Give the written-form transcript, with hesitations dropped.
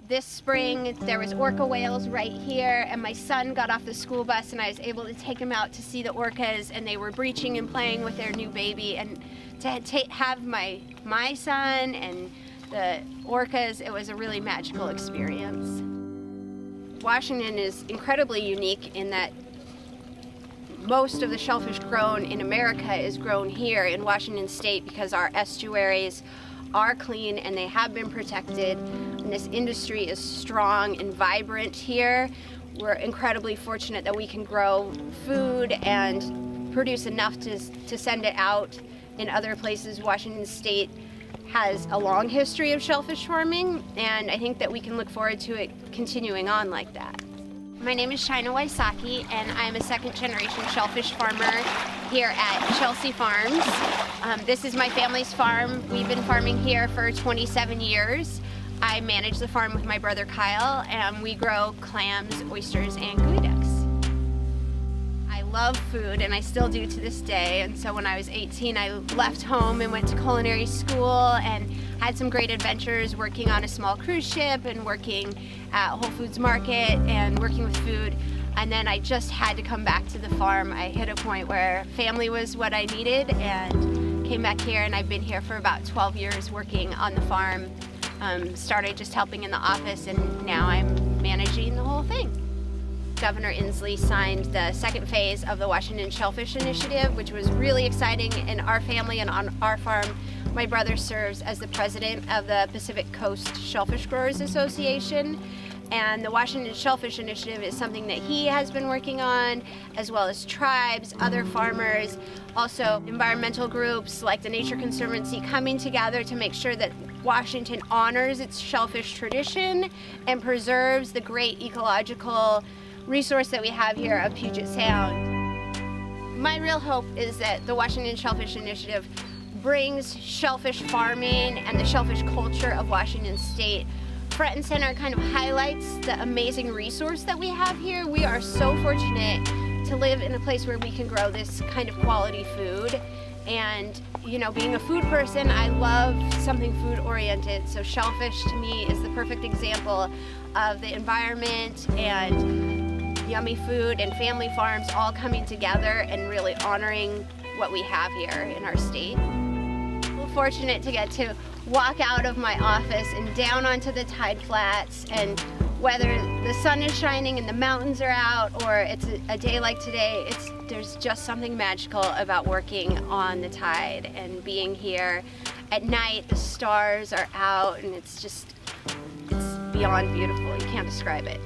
This spring there was orca whales right here, and my son got off the school bus and I was able to take him out to see the orcas, and they were breaching and playing with their new baby, and to have my son and the orcas, it was a really magical experience. Washington is incredibly unique in that most of the shellfish grown in America is grown here in Washington State because our estuaries are clean and they have been protected, and this industry is strong and vibrant here. We're incredibly fortunate that we can grow food and produce enough to send it out in other places. Washington State has a long history of shellfish farming, and I think that we can look forward to it continuing on like that. My name is China Waisaki, and I'm a second-generation shellfish farmer here at Chelsea Farms. This is my family's farm. We've been farming here for 27 years. I manage the farm with my brother Kyle, and we grow clams, oysters, and geoducks. I love food, and I still do to this day, and so when I was 18, I left home and went to culinary school and had some great adventures working on a small cruise ship and working at Whole Foods Market and working with food. And then I just had to come back to the farm. I hit a point where family was what I needed and came back here, and I've been here for about 12 years working on the farm. Started just helping in the office, and now I'm managing the whole thing. Governor Inslee signed the second phase of the Washington Shellfish Initiative, which was really exciting in our family and on our farm. My brother serves as the president of the Pacific Coast Shellfish Growers Association, and the Washington Shellfish Initiative is something that he has been working on, as well as tribes, other farmers, also environmental groups like the Nature Conservancy coming together to make sure that Washington honors its shellfish tradition and preserves the great ecological resource that we have here of Puget Sound. My real hope is that the Washington Shellfish Initiative brings shellfish farming and the shellfish culture of Washington State front and center, kind of highlights the amazing resource that we have here. We are so fortunate to live in a place where we can grow this kind of quality food. And, you know, being a food person, I love something food oriented. So shellfish to me is the perfect example of the environment and yummy food and family farms all coming together and really honoring what we have here in our state. We're fortunate to get to walk out of my office and down onto the tide flats, and whether the sun is shining and the mountains are out or it's a day like today, there's just something magical about working on the tide and being here. At night, the stars are out, and it's beyond beautiful. You can't describe it.